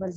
barz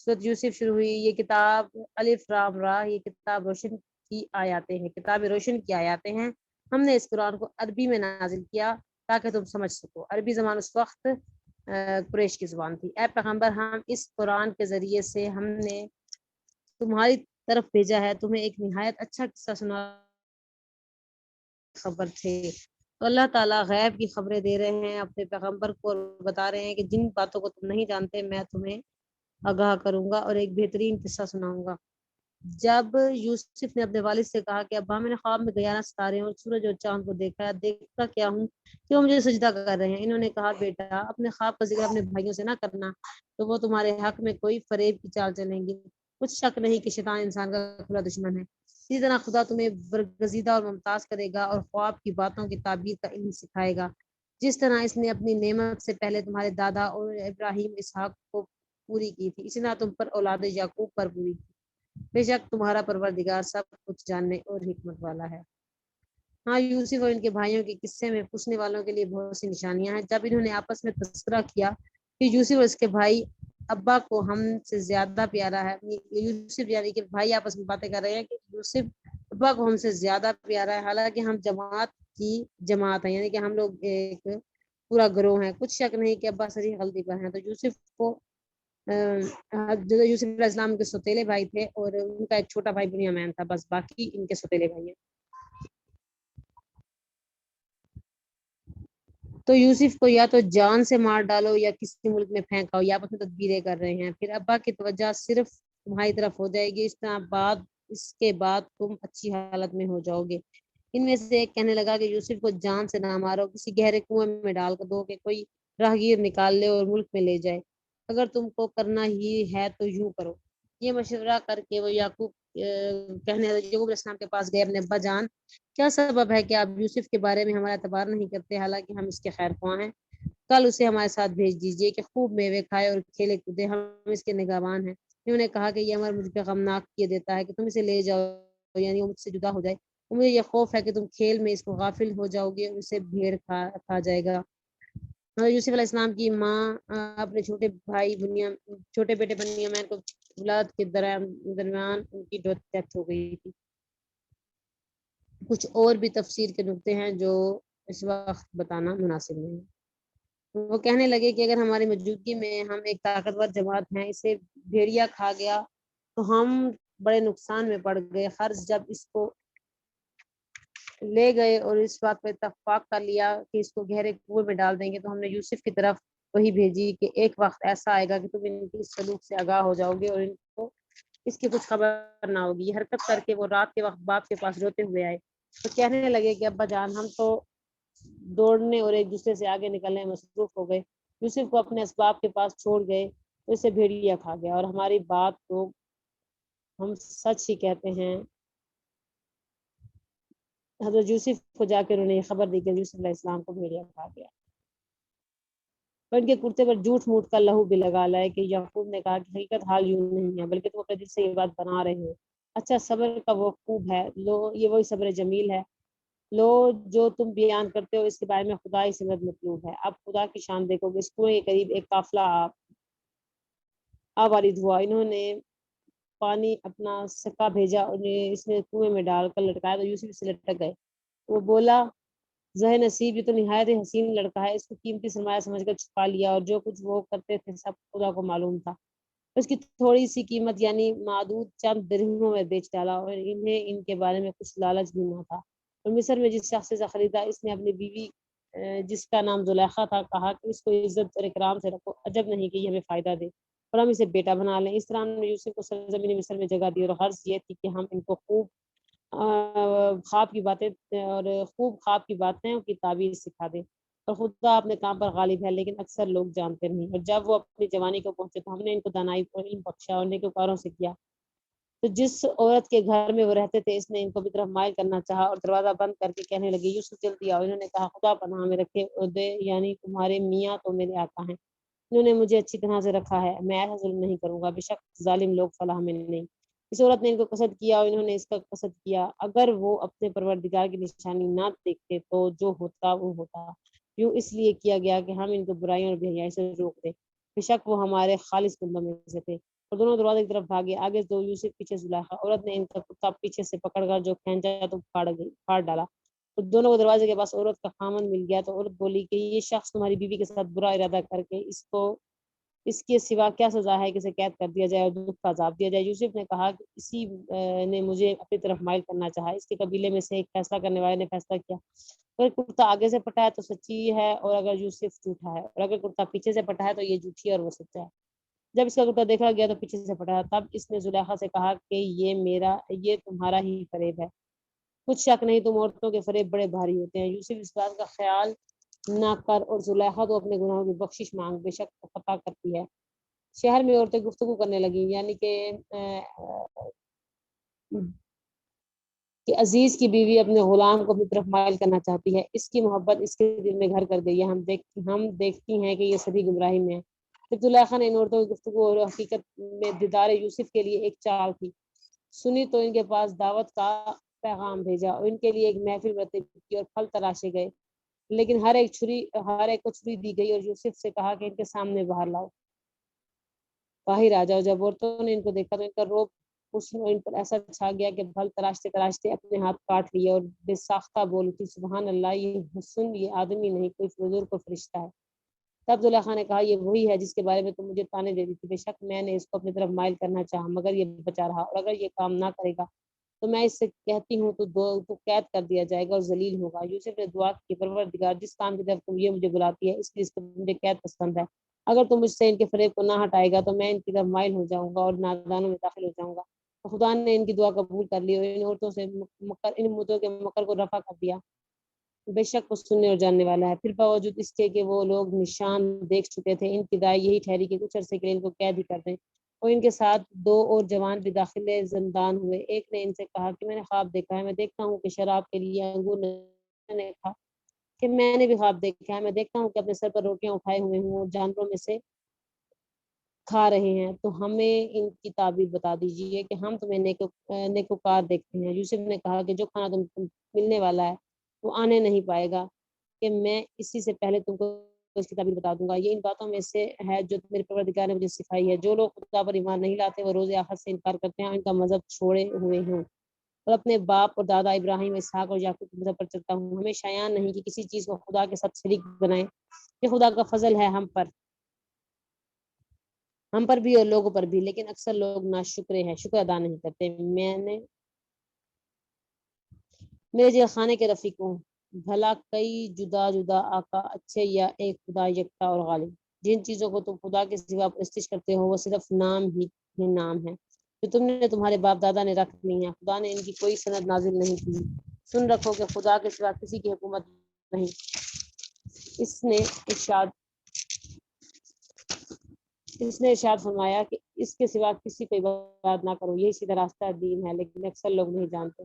سورۃ یوسف شروع ہوئی۔ یہ کتاب الف رام را، یہ کتاب روشن کی آیاتیں ہیں، کتاب روشن کی آیاتیں ہیں۔ ہم نے اس قرآن کو عربی میں نازل کیا تاکہ تم سمجھ سکو۔ عربی زبان اس وقت قریش کی زبان تھی۔ اے پیغمبر، ہم اس قرآن کے ذریعے سے ہم نے تمہاری طرف بھیجا ہے، تمہیں ایک نہایت اچھا قصہ سنا خبر تھے۔ تو اللہ تعالیٰ غیب کی خبریں دے رہے ہیں اپنے پیغمبر کو، اور بتا رہے ہیں کہ جن باتوں کو تم نہیں جانتے میں تمہیں آگاہ کروں گا اور ایک بہترین قصہ سناؤں گا۔ جب یوسف نے اپنے والد سے کہا کہ ابا، میں نے خواب میں گیارہ ستارے اور سورج اور چاند کو دیکھا، دیکھتا کیا ہوں کہ وہ مجھے سجدہ کر رہے ہیں۔ انہوں نے کہا بیٹا، اپنے خواب کا ذکر اپنے بھائیوں سے نہ کرنا، تو وہ تمہارے حق میں کوئی فریب کی چال چلیں گے۔ کچھ شک نہیں کہ شیطان انسان کا کھلا دشمن ہے۔ اسی طرح خدا تمہیں برگزیدہ اور ممتاز کرے گا اور خواب کی باتوں کی تعبیر کا علم سکھائے گا، جس طرح اس نے اپنی نعمت سے پہلے تمہارے دادا اور ابراہیم اسحاق کو پوری کی تھی، اسی طرح تم پر اولاد یعقوب پر پوری کی۔ بے شک تمہارا پروردگار سب کچھ جاننے اور حکمت والا ہے۔ ہاں، یوسف اور ان کے بھائیوں کے قصے میں پوچھنے والوں کے لیے بہت سی نشانیاں ہیں۔ جب انہوں نے آپس میں تذکرہ کیا کہ یوسف اور اس کے بھائی ابا کو ہم سے زیادہ پیارا ہے، یوسف یعنی کہ بھائی آپس میں باتیں کر رہے ہیں کہ یوسف ابا کو ہم سے زیادہ پیارا ہے، حالانکہ ہم جماعت ہیں، یعنی کہ ہم لوگ ایک پورا گروہ ہیں۔ کچھ شک نہیں کہ ابا صریح غلطی پر ہیں۔ تو یوسف علیہ السلام کے سوتیلے بھائی تھے اور ان کا ایک چھوٹا بھائی بنیامین تھا، بس باقی ان کے سوتیلے بھائی ہیں۔ تو یوسف کو یا تو جان سے مار ڈالو یا کسی ملک میں پھینکاؤ، یا آپس میں تدبیریں کر رہے ہیں، پھر ابا کی توجہ صرف تمہاری طرف ہو جائے گی، اس کے بعد تم اچھی حالت میں ہو جاؤ گے۔ ان میں سے ایک کہنے لگا کہ یوسف کو جان سے نہ مارو، کسی گہرے کنویں میں ڈال کر دو کہ کوئی راہگیر نکال لے اور ملک میں لے جائے۔ اگر تم کو کرنا ہی ہے تو یوں کرو۔ یہ مشورہ کر کے وہ یعقوب علیہ السلام کے پاس گئے۔ اپنے ابا جان، کیا سبب ہے کہ آپ یوسف کے بارے میں ہمارا اعتبار نہیں کرتے، حالانکہ ہم اس کے خیر خواہ ہیں؟ کل اسے ہمارے ساتھ بھیج دیجیے کہ خوب میوے کھائے اور کھیلے کودے، ہم اس کے نگہبان ہیں۔ انہوں نے کہا کہ یہ امر مجھ پہ غمناک کیے دیتا ہے کہ تم اسے لے جاؤ، یعنی وہ مجھ سے جدا ہو جائے۔ مجھے یہ خوف ہے کہ تم کھیل میں اس کو غافل ہو جاؤ گے اور اسے بھیڑ کھا جائے گا۔ یوسف علیہ السلام کی ماں اپنے چھوٹے بیٹے بنیامین کو ولادت کے درمیان ان کی ڈیتھ ہو گئی تھی۔ کچھ اور بھی تفسیر کے نقطے ہیں جو اس وقت بتانا مناسب نہیں ہے۔ وہ کہنے لگے کہ اگر ہماری موجودگی میں ہم ایک طاقتور جماعت ہیں، اسے بھیڑیا کھا گیا تو ہم بڑے نقصان میں پڑ گئے۔ خرچ جب اس کو لے گئے اور اس بات پر اتفاق کر لیا کہ اس کو گہرے کنویں میں ڈال دیں گے، تو ہم نے یوسف کی طرف وہی بھیجی کہ ایک وقت ایسا آئے گا کہ تم ان کی سلوک سے آگاہ ہو جاؤ گے اور ان کو اس کی کچھ خبر نہ ہوگی۔ یہ حرکت کر کے وہ رات کے وقت باپ کے پاس روتے ہوئے آئے، تو کہنے لگے کہ ابا جان، ہم تو دوڑنے اور ایک دوسرے سے آگے نکلنے میں مصروف ہو گئے۔ یوسف کو اپنے اسباب کے پاس چھوڑ گئے تو اسے بھیڑیا کھا گیا، اور ہماری بات تو ہم سچ ہی کہتے ہیں۔ حضرت یوسف کو جا کے انہوں نے یہ خبر دی کہ یوسف علیہ السلام کو بھیڑیا کھا گیا، اور ان کے کرتے پر جھوٹ موٹ کا لہو بھی لگا لائے کہ یعقوب نے کہا کہ حقیقت حال یوں نہیں ہے، بلکہ تم اپنے دل سے یہ بات بنا رہے ہو۔ اچھا، صبر کا وہ خوب ہے، لو یہ وہی صبر جمیل ہے، لو جو تم بیان کرتے ہو اس کے بارے میں خدا ہی سے مدد مطلوب ہے۔ اب خدا کی شان دیکھو گے، اس کنویں کے قریب ایک قافلہ وارد ہوا، انہوں نے پانی اپنا سکا بھیجا، انہیں اس نے کنویں میں ڈال کر لٹکایا تو یوسف سے لٹک گئے۔ وہ بولا، ذہ نصیب، یہ تو نہایت حسین لڑکا ہے، اس کو قیمتی سرمایہ سمجھ کر چھپا لیا، اور جو کچھ وہ کرتے تھے سب خدا کو معلوم تھا۔ اس کی تھوڑی سی قیمت یعنی معدود چند درہموں میں بیچ ڈالا، اور انہیں ان کے بارے میں کچھ لالچ بھی نہ تھا۔ اور مصر میں جس شخص سے خریدا، اس نے اپنی بیوی جس کا نام زلیخا تھا کہا کہ اس کو عزت اور اکرام سے رکھو، عجب نہیں کہ یہ ہمیں فائدہ دے اور ہم اسے بیٹا بنا لیں۔ اس طرح ہم نے یوسف کو سرزمین مصر میں جگہ دی، اور غرض یہ تھی کہ ہم ان کو خوب خواب کی باتیں کی تعبیر سکھا دے۔ اور خدا اپنے کام پر غالب ہے، لیکن اکثر لوگ جانتے نہیں۔ اور جب وہ اپنی جوانی کو پہنچے تو ہم نے ان کو دانائی اور علم بخشا اور نیکوکاروں سے کیا۔ تو جس عورت کے گھر میں وہ رہتے تھے، اس نے ان کو بھی طرف مائل کرنا چاہا اور دروازہ بند کر کے کہنے لگی، یوسف جلدی آؤ۔ انہوں نے کہا، خدا پناہ میں رکھے عہدے، یعنی تمہارے میاں تو میرے آقا ہیں، انہوں نے مجھے اچھی طرح سے رکھا ہے، میں ایسا ظلم نہیں کروں گا، بے شک ظالم لوگ فلاح میں نہیں۔ اس عورت نے ان کو قصد کیا اور انہوں نے اس کا قصد کیا، اگر وہ اپنے پروردگار کی نشانی نہ دیکھتے تو جو ہوتا وہ ہوتا، یوں اس لیے کیا گیا کہ ہم ان کو برائیوں اور بے حیائی سے روک دیں، بے شک وہ ہمارے خالص بندوں میں سے تھے۔ اور دونوں دروازے کی طرف بھاگے، آگے دو یوسف پیچھے زلیخا۔ عورت نے ان کا کتا پیچھے سے پکڑ کر جو کھینچا تو پھاڑ ڈالا، تو دونوں کو دروازے کے پاس عورت کا خامند مل گیا۔ تو عورت بولی کہ یہ شخص تمہاری بیوی کے ساتھ برا ارادہ کر کے اس کے سوا کیا سزا ہے کہ اسے قید کر دیا جائے اور دکھ کا عذاب دیا جائے؟ یوسف نے کہا کہ اسی نے مجھے اپنی طرف مائل کرنا چاہا، اس کے قبیلے میں سے ایک فیصلہ کرنے والے نے فیصلہ کیا، اگر کرتا آگے سے پٹا ہے تو سچی ہے اور اگر یوسف جھوٹا ہے، اور اگر کرتا پیچھے سے پٹا ہے تو یہ جھوٹی ہے اور وہ سچا ہے۔ جب اس کا کرتا دیکھا گیا تو پیچھے سے پٹا، تب اس نے زلیخا سے کہا کہ یہ تمہارا ہی فریب ہے، کچھ شک نہیں تم عورتوں کے فریب بڑے بھاری ہوتے ہیں۔ یوسف اس بات کا خیال نہ کر اور زلیخا تو اپنے گناہوں کی بخشش مانگ، بے شک خطا کرتی ہے۔ شہر میں عورتیں گفتگو کرنے لگیں، یعنی کہ عزیز کی بیوی اپنے غلام کو اپنی طرف مائل کرنا چاہتی ہے، اس کی محبت اس کے دل میں گھر کر گئی ہے، ہم دیکھتی ہیں کہ یہ سبھی گمراہی میں ہے۔ پھر زلیخا نے ان عورتوں کی گفتگو اور حقیقت میں دیدار یوسف کے لیے ایک چال تھی سنی، تو ان کے پاس دعوت کا پیغام بھیجا اور ان کے لیے ایک محفل مرتب کی اور پھل تراشے گئے، لیکن ہر ایک کو چھری دی گئی اور یوسف سے کہا کہ ان کے سامنے باہر لاؤ، باہر آ جاؤ۔ جب عورتوں نے ان کو دیکھا تو ان کا روب ان پر ایسا چھا گیا کہ پھل تراشتے تراشتے اپنے ہاتھ کاٹ لیے اور بے ساختہ بول اٹھی، سبحان اللہ، یہ حسن یہ آدمی نہیں کوئی فضول کو فرشتہ ہے۔ تب زلیخا نے کہا یہ وہی ہے جس کے بارے میں تم مجھے تانے دے دی تھی، بے شک میں نے اس کو اپنی طرف مائل کرنا چاہا مگر یہ بچا رہا، اور اگر یہ کام نہ کرے گا تو میں اس سے کہتی ہوں تو قید کر دیا جائے گا اور ذلیل ہوگا۔ یوسف نے دعا کی، پروردگار جس کام کی طرف تم یہ مجھے بلاتی ہے اس لیے اس کو مجھے قید پسند ہے، اگر تم مجھ سے ان کے فریب کو نہ ہٹائے گا تو میں ان کی طرف مائل ہو جاؤں گا اور نادانوں میں داخل ہو جاؤں گا۔ تو خدا نے ان کی دعا قبول کر لی اور ان عورتوں سے ان مدعوں کے مکر کو رفع کر دیا، بے شک وہ سننے اور جاننے والا ہے۔ پھر باوجود اس کے کہ وہ لوگ نشان دیکھ چکے تھے، ان کی رائے یہی ٹھہری کہ کچھ عرصے کے لیے ان کو قید ہی کر دیں، اور ان کے ساتھ دو اور جوان بھی داخل زندان ہوئے۔ ایک نے ان سے کہا کہ میں نے خواب دیکھا ہے، میں دیکھتا ہوں کہ شراب کے لیے انگور نے کہا کہ میں نے بھی خواب دیکھا ہے، میں دیکھتا ہوں کہ اپنے سر پر روٹیاں اٹھائے ہوئے ہوں اور جانوروں میں سے کھا رہے ہیں، تو ہمیں ان کی تعبیر بتا دیجیے کہ ہم تمہیں نیکوکار دیکھتے ہیں۔ یوسف نے کہا کہ جو کھانا تم ملنے والا ہے وہ آنے نہیں پائے گا کہ میں اسی سے پہلے تم کو اس کی تعبیر بتا دوں گا، یہ ان باتوں میں سے ہے جو میرے پروردگار نے مجھے سکھائی ہے۔ جو لوگ خدا پر ایمان نہیں لاتے وہ روز آخرت سے انکار کرتے ہیں، ان کا مذہب چھوڑے ہوئے ہوں اور اپنے باپ اور دادا ابراہیم اسحاق اور یعقوب کے مذہب پر چلتا ہوں، ہمیں شایان نہیں کہ کسی چیز کو خدا کے ساتھ شریک بنائیں، یہ خدا کا فضل ہے ہم پر بھی اور لوگوں پر بھی، لیکن اکثر لوگ ناشکرے ہیں، شکر ادا نہیں کرتے۔ میرے جیل خانے کے رفیقوں، بھلا کئی جدا جدا آقا اچھے یا ایک خدا یکتا اور غالب؟ جن چیزوں کو تم خدا کے سوا پرستش کرتے ہو وہ صرف نام ہی نام ہے جو تم نے تمہارے باپ دادا نے رکھ لی ہیں، خدا نے ان کی کوئی سند نازل نہیں کی۔ سن رکھو کہ خدا کے سوا کسی کی حکومت نہیں، اس نے ارشاد فرمایا کہ اس کے سوا کسی کو عبادت نہ کرو، یہی سیدھا راستہ دین ہے، لیکن اکثر لوگ نہیں جانتے۔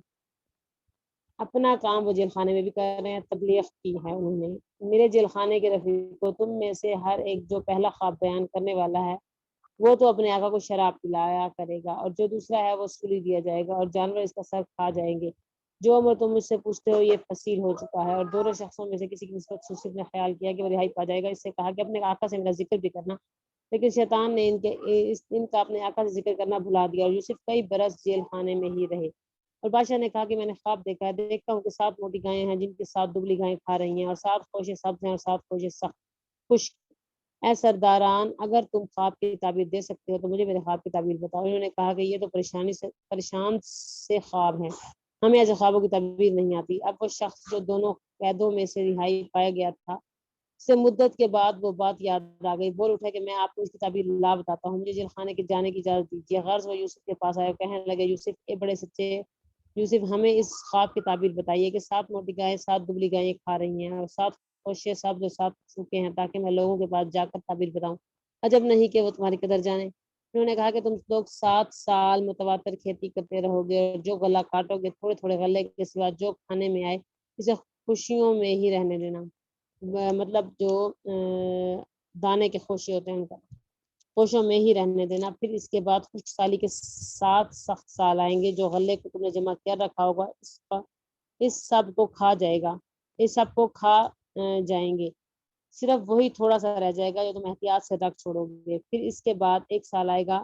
اپنا کام وہ جیل خانے میں بھی کر رہے ہیں، تبلیغ کی ہے انہوں نے۔ میرے جیل خانے کے رفیقوں، تم میں سے ہر ایک جو پہلا خواب بیان کرنے والا ہے وہ تو اپنے آقا کو شراب پلایا کرے گا، اور جو دوسرا ہے وہ سولی دیا جائے گا اور جانور اس کا سر کھا جائیں گے۔ جو عمر تم مجھ سے پوچھتے ہو یہ فصیل ہو چکا ہے، اور دونوں شخصوں میں سے کسی کی نسبت یوسف نے خیال کیا کہ وہ رہائی پا جائے گا، اس سے کہا کہ اپنے آقا سے میرا ذکر بھی کرنا، لیکن شیطان نے ان کا اپنے آقا سے ذکر کرنا بھلا دیا، اور یوسف کئی برس جیل خانے میں ہی رہے۔ اور بادشاہ نے کہا کہ میں نے خواب دیکھا ہے، دیکھتا ہوں کہ 7 موٹی گائیں ہیں جن کے 7 دبلی گائیں کھا رہی ہیں، اور 7 خوشیں سبز ہیں اور 7 خوشیں سخت خشک۔ اے سرداران، اگر تم خواب کی تعبیر دے سکتے ہو تو مجھے میرے خواب کی تعبیر بتاؤ۔ انہوں نے کہا کہ یہ تو پریشان سے خواب ہیں، ہمیں ایسے خوابوں کی تعبیر نہیں آتی۔ اب وہ شخص جو دونوں قیدوں میں سے رہائی پایا گیا تھا، سے مدت کے بعد وہ بات یاد آ گئی، بول اٹھا کہ میں آپ کو اس کی تعبیر لا بتاتا ہوں، مجھے جیل خانے کے جانے کی اجازت دیجیے۔ غرض وہ یوسف کے پاس آئے اور کہنے لگے، یوسف اے بڑے سچے یوسف، ہمیں اس خواب کی تعبیر بتائیے کہ 7 موٹی گائیں 7 دبلی گائیں کھا رہی ہیں، اور 7 خوشے سبز اور 7 سوکھے ہیں، تاکہ میں لوگوں کے پاس جا کر تعبیر بتاؤں، عجب نہیں کہ وہ تمہاری قدر جانے۔ انہوں نے کہا کہ تم لوگ 7 سال متواتر کھیتی کرتے رہو گے، اور جو غلہ کاٹو گے تھوڑے تھوڑے غلے کے سوا جو کھانے میں آئے اسے خوشیوں میں ہی رہنے دینا، مطلب جو دانے کے خوشے ہوتے ہیں ان کا خوشوں میں ہی رہنے دینا۔ پھر اس کے بعد خشک سالی کے 7 سخت سال آئیں گے، جو غلے کو تم نے جمع کیا رکھا ہوگا اس سب کو کھا جائے گا، اس سب کو کھا جائیں گے، صرف وہی تھوڑا سا رہ جائے گا جو تم احتیاط سے رکھ چھوڑو گے۔ پھر اس کے بعد 1 سال آئے گا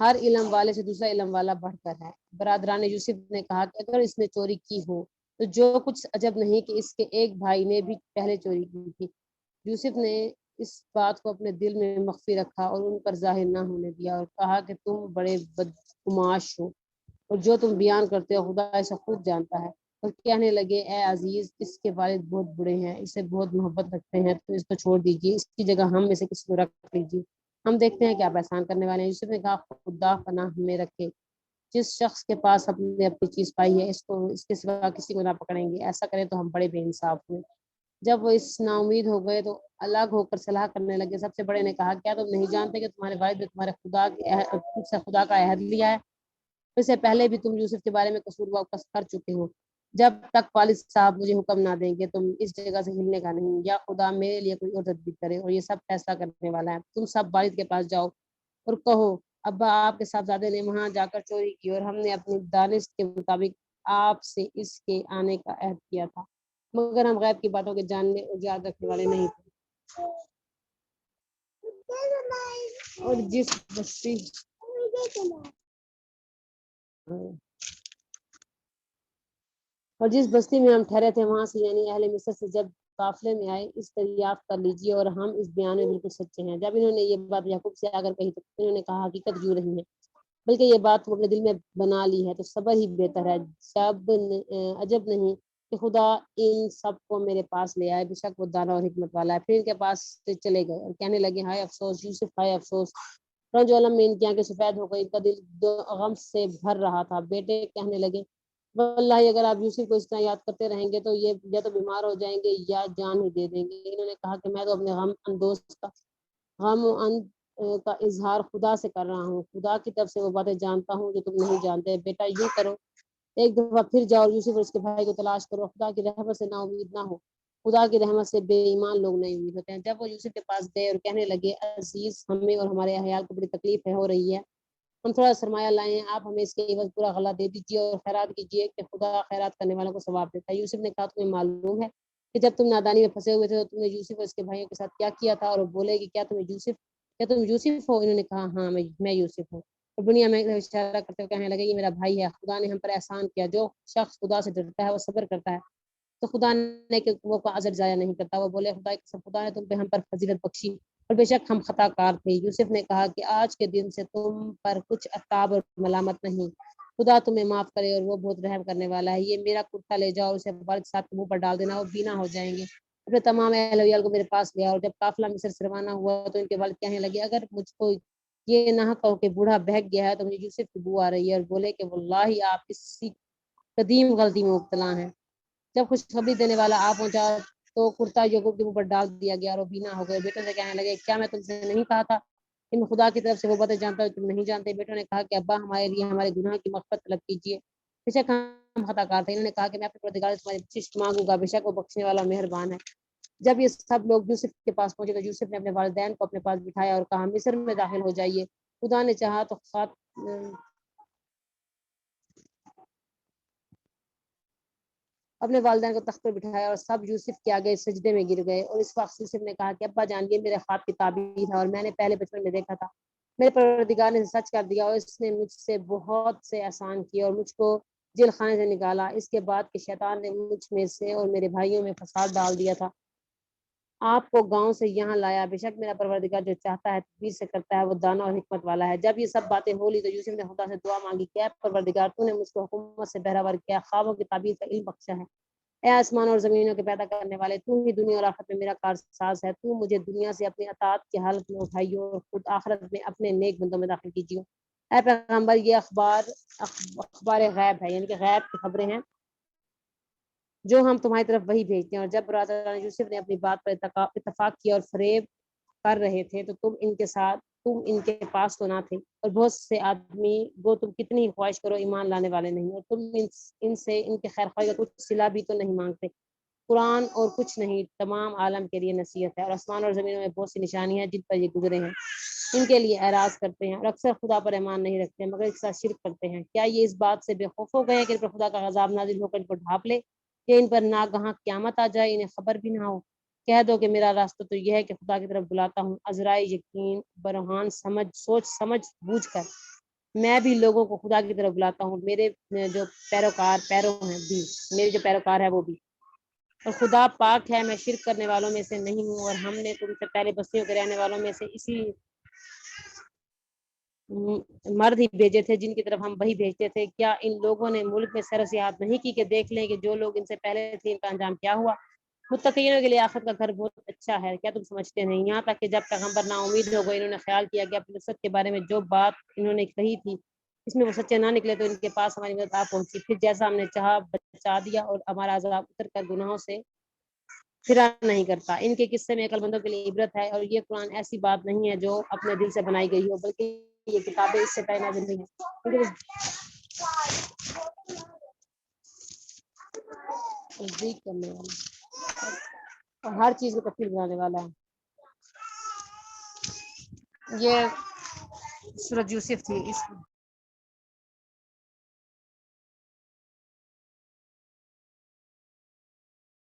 ہر علم والے سے دوسرا علم والا بڑھ کر ہے۔ برادران یوسف نے کہا کہ اگر اس نے چوری کی ہو تو جو کچھ عجب نہیں کہ اس کے ایک بھائی نے بھی پہلے چوری کی تھی۔ یوسف نے اس بات کو اپنے دل میں مخفی رکھا اور ان پر ظاہر نہ ہونے دیا، اور کہا کہ تم بڑے بدگماش ہو اور جو تم بیان کرتے ہو خدا اسے خوب جانتا ہے۔ اور کہنے لگے اے عزیز، اس کے والد بہت بڑے ہیں، اسے بہت محبت رکھتے ہیں، تو اس کو چھوڑ دیجیے، اس کی جگہ ہم میں سے کسی کو رکھ لیجیے، ہم دیکھتے ہیں کیا آپ احسان کرنے والے ہیں۔ یوسف نے کہا خدا پناہ ہمیں رکھے، جس شخص کے پاس ہم نے اپنی چیز پائی ہے اس کے سوا کسی کو نہ پکڑیں گے، ایسا کریں تو ہم بڑے بے انصاف ہوئے۔ جب وہ اس نا امید ہو گئے تو الگ ہو کر صلاح کرنے لگے۔ سب سے بڑے نے کہا کیا تم نہیں جانتے کہ تمہارے والد نے تمہارے تم سے خدا کا عہد لیا ہے؟ اس سے پہلے بھی تم یوسف کے بارے میں قصور کر چکے ہو۔ جب تک والد صاحب مجھے حکم نہ دیں گے تم اس جگہ سے ہلنے کا نہیں، یا خدا میرے لیے کوئی اور تدبیر کرے اور یہ سب فیصلہ کرنے والا ہے۔ تم سب والد کے پاس جاؤ اور کہو ابا آپ کے صاحبزادے نے وہاں جا کر چوری کی اور ہم نے اپنی دانش کے مطابق آپ سے اس کے آنے کا عہد کیا تھا، مگر ہم غیب کی باتوں کے جاننے اور یاد رکھنے والے نہیں تھے۔ اور جس بستی میں ہم ٹھہرے تھے وہاں سے یعنی اہل مصر سے جب قافلے میں آئے اس دریافت کر لیجیے اور ہم اس بیان میں بالکل سچے ہیں۔ جب انہوں نے یہ بات یعقوب سے آ کر کہی تو انہوں نے کہا حقیقت یوں رہی ہے، بلکہ یہ بات تم اپنے دل میں بنا لی ہے تو صبر ہی بہتر ہے۔ جب عجب نہیں کہ خدا ان سب کو میرے پاس لے آئے، بے شک وہ دانا اور حکمت والا ہے۔ پھر ان کے پاس سے چلے گئے اور کہنے لگے ہائے افسوس یوسف، ہائے افسوس، رنج و علم میں ان کی آنکھیں سفید ہو گئی، ان کا دل غم سے بھر رہا تھا۔ بیٹے کہنے لگے واللہ اگر آپ یوسف کو اس طرح یاد کرتے رہیں گے تو یہ یا تو بیمار ہو جائیں گے یا جان ہی دے دیں گے۔ انہوں نے کہا کہ میں تو اپنے غم و اند کا اظہار خدا سے کر رہا ہوں، خدا کی طرف سے وہ باتیں جانتا ہوں جو تم نہیں جانتے۔ بیٹا یوں کرو، ایک دفعہ پھر جاؤ یوسف اور اس کے بھائی کو تلاش کرو، خدا کی رحمت سے نا امید نہ ہو، خدا کی رحمت سے بے ایمان لوگ نہیں امید ہوتے ہیں۔ جب وہ یوسف کے پاس گئے اور کہنے لگے عزیز، ہمیں اور ہمارے احیال کو بڑی تکلیف ہو رہی ہے، ہم تھوڑا سرمایہ لائے ہیں، آپ ہمیں اس کے عوض پورا غلہ دے دیجیے اور خیرات کیجیے کہ خدا خیرات کرنے والوں کو ثواب دیتا ہے۔ یوسف نے کہا تمہیں معلوم ہے کہ جب تم نادانی میں پھنسے ہوئے تھے تو تم نے یوسف اور اس کے بھائیوں کے ساتھ کیا کیا تھا؟ اور وہ بولے کہ کیا تم یوسف ہو؟ انہوں نے کہا ہاں میں یوسف ہوں۔ اور دنیا میں اشارہ کرتے ہوئے کہنے لگے یہ میرا بھائی ہے، خدا نے ہم پر احسان کیا، جو شخص خدا سے ڈرتا ہے وہ صبر کرتا ہے تو خدا نے وہ کا اجر ضائع نہیں کرتا۔ وہ بولے خدا نے تم پہ ہم پر فضیلت بخشی اور بے شک ہم خطا کار تھے۔ یوسف نے کہا کہ آج کے دن سے تم پر کچھ عتاب اور ملامت نہیں، خدا تمہیں معاف کرے اور وہ بہت رحم کرنے والا ہے۔ یہ میرا کرتا لے جاؤ اور اسے والد صاحب کے منہ پر ڈال دینا، وہ بینا ہو جائیں گے۔ اپنے تمام اہل ویال کو میرے پاس لیا، اور جب قافلہ مصر سے روانہ ہوا تو ان کے والد کہنے لگے اگر مجھ کو یہ نہ کہو کہ بوڑھا بہک گیا ہے تو مجھے یوسف کی بو آ رہی ہے، اور بولے کہ واللہ آپ اسی قدیم غلطی میں مبتلا ہیں۔ جب خوشخبری دینے والا آ پہنچا تو کرتا یعقوب کے منہ پر ڈال دیا گیا اور وہ بینا ہو گئے۔ بیٹوں سے کہنے لگے کیا میں تم سے نہیں کہا تھا کہ میں خدا کی طرف سے وہ باتیں جانتا ہوں تم نہیں جانتے؟ بیٹوں نے کہا کہ ابا ہمارے لیے ہمارے گناہ کی مغفرت طلب کیجیے، بے شک ہم خطا کار تھے۔ انہوں نے کہا کہ میں اپنے پروردگار سے تمہاری بخشش مانگوں گا، بے شک وہ بخشنے والا مہربان ہے۔ جب یہ سب لوگ یوسف کے پاس پہنچے تو یوسف نے اپنے والدین کو اپنے پاس بٹھایا اور کہا مصر میں داخل ہو جائیے، خدا نے چاہا تو اپنے والدین کو تخت پر بٹھایا اور سب یوسف کے آگے سجدے میں گر گئے۔ اور اس وقت یوسف نے کہا کہ ابا جان یہ میرے خواب کی تعبیر ہے اور میں نے پہلے بچپن میں دیکھا تھا، میرے پروردگار نے سچ کر دیا اور اس نے مجھ سے بہت سے احسان کیے اور مجھ کو جیل خانے سے نکالا، اس کے بعد کہ شیطان نے مجھ میں سے اور میرے بھائیوں میں فساد ڈال دیا تھا، آپ کو گاؤں سے یہاں لایا۔ بے شک میرا پروردگار جو چاہتا ہے تدبیر سے کرتا ہے، وہ دانا اور حکمت والا ہے۔ جب یہ سب باتیں ہو لی تو یوسف نے خدا سے دعا مانگی کہ اے پروردگار تو نے مجھ کو حکومت سے بہرہ کیا، خوابوں کی تعبیر کا علم بخشا ہے، اے آسمان اور زمینوں کے پیدا کرنے والے، تو ہی دنیا اور آخرت میں میرا کارساز ہے، تو مجھے دنیا سے اپنی اطاعت کی حالت میں اٹھائیو اور خود آخرت میں اپنے نیک بندوں میں داخل کیجیے۔ اے پیغمبر یہ اخبار غیب ہے، یعنی کہ غیب کی خبریں ہیں جو ہم تمہاری طرف وہی بھیجتے ہیں۔ اور جب برادران یوسف نے اپنی بات پر اتفاق کیا اور فریب کر رہے تھے تو تم ان کے پاس تو نہ تھے، اور بہت سے آدمی وہ تم کتنی خواہش کرو ایمان لانے والے نہیں، اور تم ان سے ان کے خیر خواہی کا کچھ صلہ بھی تو نہیں مانگتے۔ قرآن اور کچھ نہیں تمام عالم کے لیے نصیحت ہے، اور آسمان اور زمینوں میں بہت سی نشانی ہیں جن پر یہ گزرے ہیں، ان کے لیے اعراض کرتے ہیں اور اکثر خدا پر ایمان نہیں رکھتے مگر اس کے ساتھ شرک کرتے ہیں۔ کیا یہ اس بات سے بے خوف ہو گئے کہ ان پر خدا کا عذاب نازل ہو کر ان کو ڈھانپ لے، کہ ان پر ناگہاں قیامت آ جائے، انہیں خبر بھی نہ ہو؟ کہہ دو کہ میرا راستہ تو یہ ہے کہ خدا کی طرف بلاتا ہوں، عذرائے یقین برہان سوچ سمجھ بوجھ کر۔ میں بھی لوگوں کو خدا کی طرف بلاتا ہوں، میرے جو پیرو ہیں بھی، میرے جو پیروکار ہے وہ بھی، اور خدا پاک ہے، میں شرک کرنے والوں میں سے نہیں ہوں، اور ہم نے تم سے پہلے بستیوں کے رہنے والوں میں سے اسی مرد ہی بھیجے تھے جن کی طرف ہم وہی بھیجتے تھے۔ کیا ان لوگوں نے ملک میں سیر و سیاحت نہیں کی کہ دیکھ لیں کہ جو لوگ ان سے پہلے تھے ان کا انجام کیا ہوا؟ متقینوں کے لیے آخرت کا گھر بہت اچھا ہے، کیا تم سمجھتے نہیں؟ یہاں تک کہ جب پیغمبر نا امید ہو گئے، انہوں نے خیال کیا کہ اپنی نصرت کے بارے میں جو بات انہوں نے کہی تھی اس میں وہ سچے نہ نکلے تو ان کے پاس ہماری مدد آ پہنچی، پھر جیسا ہم نے چاہا بچا دیا، اور ہمارا عذاب اتر کر گناہوں سے پھرا نہیں کرتا۔ ان کے قصے میں عقل مندوں کے لیے عبرت ہے، اور یہ قرآن ایسی بات نہیں ہے جو اپنے دل سے بنائی گئی ہو، بلکہ یہ کتابیں اس سے پہلے نازل ہوئی ہیں۔ تصدیق کرنے والا اور ہر چیز کو تفصیل بنانے والا ہے۔ یہ سورۃ یوسف تھی، اس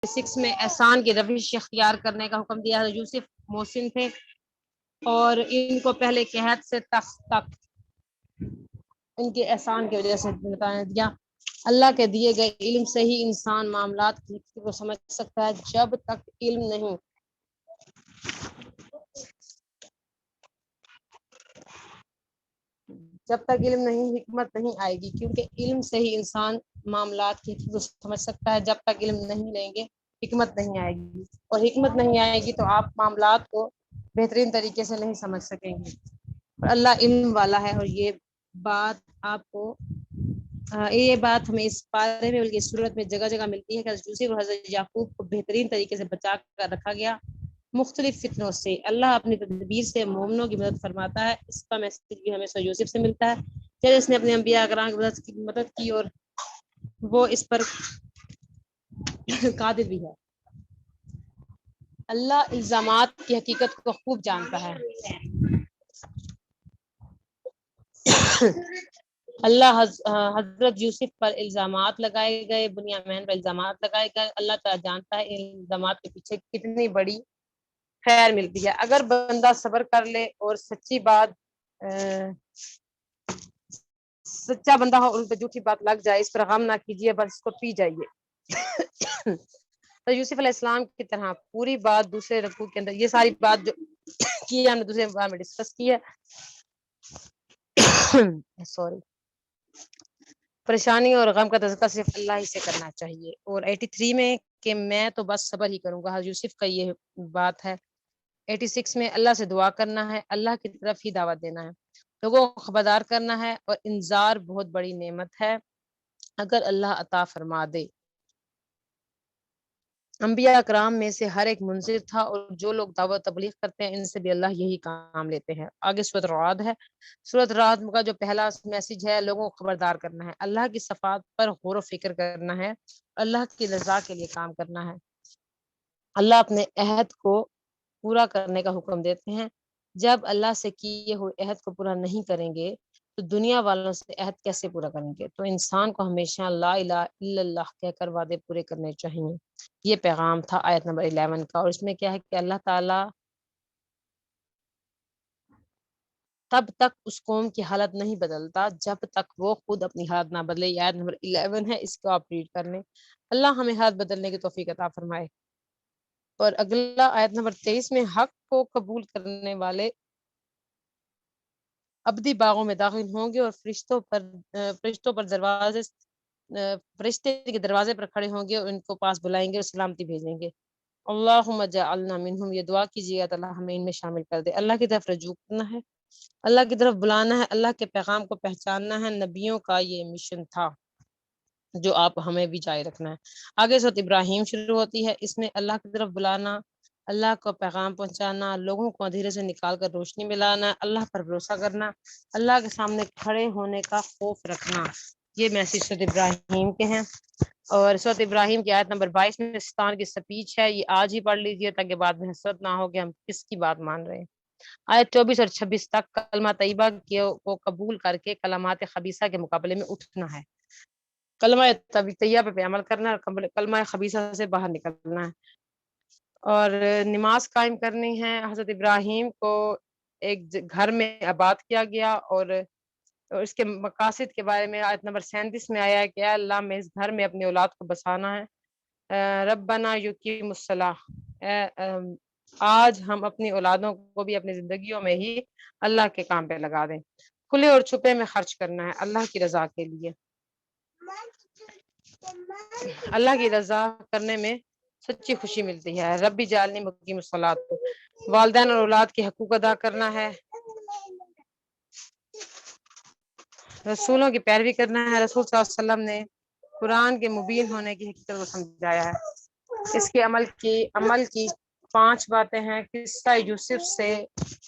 6 میں احسان کی روش اختیار کرنے کا حکم دیا۔ یوسف محسن تھے اور ان کو پہلے قحط سے تخت تک ان کے احسان کی وجہ سے بتایا دیا۔ اللہ کے دیے گئے علم سے ہی انسان معاملات کی حقیقت کو سمجھ سکتا ہے۔ جب تک علم نہیں حکمت نہیں آئے گی، کیونکہ علم سے ہی انسان معاملات کی حقیقت کو سمجھ سکتا ہے۔ جب تک علم نہیں لیں گے حکمت نہیں آئے گی، اور حکمت نہیں آئے گی تو آپ معاملات کو بہترین طریقے سے نہیں سمجھ سکیں گے۔ اور اللہ علم والا ہے، اور یہ بات ہمیں اس بارے میں بلکہ اس صورت میں جگہ جگہ ملتی ہے کہ حضرت یوسف اور حضرت یعقوب کو بہترین طریقے سے بچا کر رکھا گیا مختلف فتنوں سے۔ اللہ اپنی تدبیر سے مومنوں کی مدد فرماتا ہے۔ اس کا میسج بھی ہمیں سورۃ یوسف سے ملتا ہے، جب اس نے اپنے انبیاء کرام کی مدد کی اور وہ اس پر قادر بھی ہے۔ اللہ الزامات کی حقیقت کو خوب جانتا ہے۔ اللہ حضرت یوسف پر الزامات لگائے گئے، بنیامین پر الزامات لگائے گئے۔ اللہ تعالیٰ جانتا ہے ان الزامات کے پیچھے کتنی بڑی خیر ملتی ہے۔ اگر بندہ صبر کر لے اور سچا بندہ ہو، ان پہ جھوٹی بات لگ جائے، اس پر غم نہ کیجیے، بس اس کو پی جائیے۔ تو یوسف علیہ السلام کی طرح پوری بات دوسرے رکوع کے اندر، یہ ساری بات جو کی ہم نے دوسرے بار میں ڈسکس کی ہے۔ سوری، پریشانی اور غم کا تذکرہ صرف اللہ ہی سے کرنا چاہیے۔ اور 83 میں کہ میں تو بس صبر ہی کروں گا، حضرت یوسف کا یہ بات ہے۔ 86 میں اللہ سے دعا کرنا ہے، اللہ کی طرف ہی دعوت دینا ہے، لوگوں کو خبردار کرنا ہے، اور انذار بہت بڑی نعمت ہے اگر اللہ عطا فرما دے۔ انبیاء کرام میں سے ہر ایک منذر تھا، اور جو لوگ دعوت تبلیغ کرتے ہیں ان سے بھی اللہ یہی کام لیتے ہیں۔ آگے سورۃ رعد ہے۔ سورۃ رعد کا جو پہلا میسج ہے لوگوں کو خبردار کرنا ہے، اللہ کی صفات پر غور و فکر کرنا ہے، اللہ کی رضا کے لیے کام کرنا ہے۔ اللہ اپنے عہد کو پورا کرنے کا حکم دیتے ہیں۔ جب اللہ سے کیے ہوئے عہد کو پورا نہیں کریں گے تو دنیا والوں سے عہد کیسے پورا کریں گے؟ تو انسان کو ہمیشہ لا الہ الا اللہ کہہ کر وعدے پورے کرنے چاہیے۔ یہ پیغام تھا آیت نمبر 11 کا، اور اس میں کیا ہے کہ اللہ تعالیٰ تب تک اس قوم کی حالت نہیں بدلتا جب تک وہ خود اپنی حالت نہ بدلے۔ یہ آیت نمبر 11 ہے، اس کو آپ ریڈ کر لیں۔ اللہ ہمیں حالت بدلنے کی توفیق عطا فرمائے۔ اور اگلا آیت نمبر 23 میں حق کو قبول کرنے والے ابدی باغوں میں داخل ہوں گے، اور فرشتے کے دروازے پر کھڑے ہوں گے اور ان کو پاس بلائیں گے اور سلامتی بھیجیں گے۔ اللہم اجعلنا منہم، یہ دعا کیجیے اللہ ہمیں ان میں شامل کر دے۔ اللہ کی طرف رجوع کرنا ہے، اللہ کی طرف بلانا ہے، اللہ کے پیغام کو پہچاننا ہے۔ نبیوں کا یہ مشن تھا جو آپ ہمیں بھی جاری رکھنا ہے۔ آگے سورۃ ابراہیم شروع ہوتی ہے، اس میں اللہ کی طرف بلانا، اللہ کو پیغام پہنچانا، لوگوں کو اندھیرے سے نکال کر روشنی میں لانا، اللہ پر بھروسہ کرنا، اللہ کے سامنے کھڑے ہونے کا خوف رکھنا، یہ میسج سورۃ ابراہیم کے ہیں۔ اور سورۃ ابراہیم کی آیت نمبر 22 میں شیطان کی سپیچ ہے، یہ آج ہی پڑھ لیجئے تاکہ بعد میں حسرت نہ ہو کہ ہم کس کی بات مان رہے ہیں۔ آیت 24 اور 26 تک کلمہ طیبہ کو قبول کر کے کلمات خبیثہ کے مقابلے میں اٹھنا ہے، کلمہ طیبہ پہ عمل کرنا ہے، کلمہ خبیثہ سے باہر نکلنا ہے، اور نماز قائم کرنی ہے۔ حضرت ابراہیم کو ایک گھر میں آباد کیا گیا، اور اور اس کے مقاصد کے بارے میں آیت نمبر 37 میں آیا ہے کہ اے اللہ میں اس گھر میں اپنی اولاد کو بسانا ہے، ربنا یقیم الصلاۃ، آج ہم اپنی اولادوں کو بھی اپنی زندگیوں میں ہی اللہ کے کام پہ لگا دیں، کھلے اور چھپے میں خرچ کرنا ہے اللہ کی رضا کے لیے۔ اللہ کی رضا کرنے میں سچی خوشی ملتی ہے۔ ربی جعلنی مقیم الصلاۃ، والدین اور اولاد کے حقوق ادا کرنا ہے، رسولوں کی پیروی کرنا ہے۔ رسول صلی اللہ علیہ وسلم نے قرآن کے مبین ہونے کی حقیقت کو سمجھایا ہے۔ اس کے عمل کی 5 باتیں ہیں۔ قصہ یوسف سے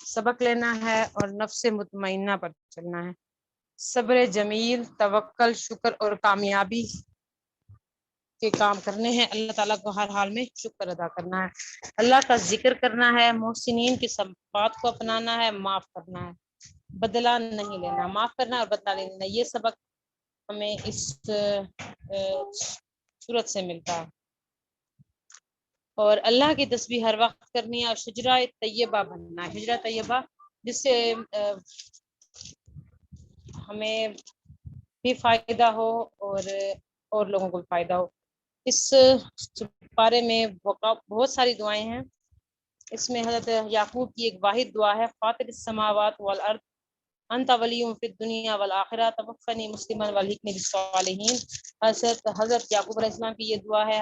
سبق لینا ہے اور نفس مطمئنہ پر چلنا ہے، صبر جمیل، توکل، شکر اور کامیابی کے کام کرنے ہیں، اللہ تعالیٰ کو ہر حال میں شکر ادا کرنا ہے، اللہ کا ذکر کرنا ہے، محسنین کی صفات کو اپنانا ہے، معاف کرنا ہے، بدلہ نہیں لینا، معاف کرنا اور بدلہ نہیں لینا۔ یہ سبق ہمیں اس صورت سے ملتا ہے، اور اللہ کی تسبیح ہر وقت کرنی ہے، اور شجرہ طیبہ بننا ہے، شجرہ طیبہ جس سے ہمیں بھی فائدہ ہو اور لوگوں کو بھی فائدہ ہو۔ اس بارے میں بہت ساری دعائیں ہیں، اس میں حضرت یعقوب کی ایک واحد دعا ہے، فاطر السماوات والارض انت ولی فی الدنیا والآخرہ توفنی مسلما والحقنی بالصالحین۔ حضرت یعقوب علیہ السلام کی یہ دعا ہے،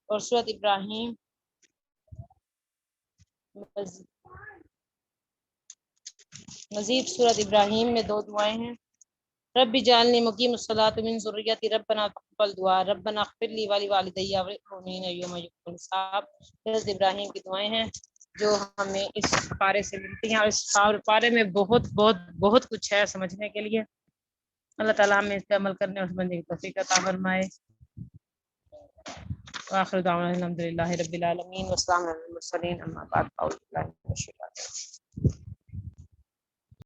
اور سورۃ ابراہیم مزید سورۃ ابراہیم میں 2 دعائیں ہیں، رب جعلنی مقیم الصلاۃ من ذریتی ربنا تقبل دعا ربنا اغفر لی ولوالدی وللمؤمنین یوم یقوم الحساب۔ حضرت ابراہیم کی دعائیں ہیں جو ہمیں اس پارے سے ملتی ہیں، اور اس پارے میں بہت کچھ ہے سمجھنے کے لیے۔ اللہ تعالیٰ ہمیں اس پہ عمل کرنے اور سمجھنے کی توفیق عطا فرمائے۔ وآخر دعوانا الحمد للہ رب العالمین، والسلام علی المرسلین، اما بعد، اعوذ باللہ من الشیطان الرجیم۔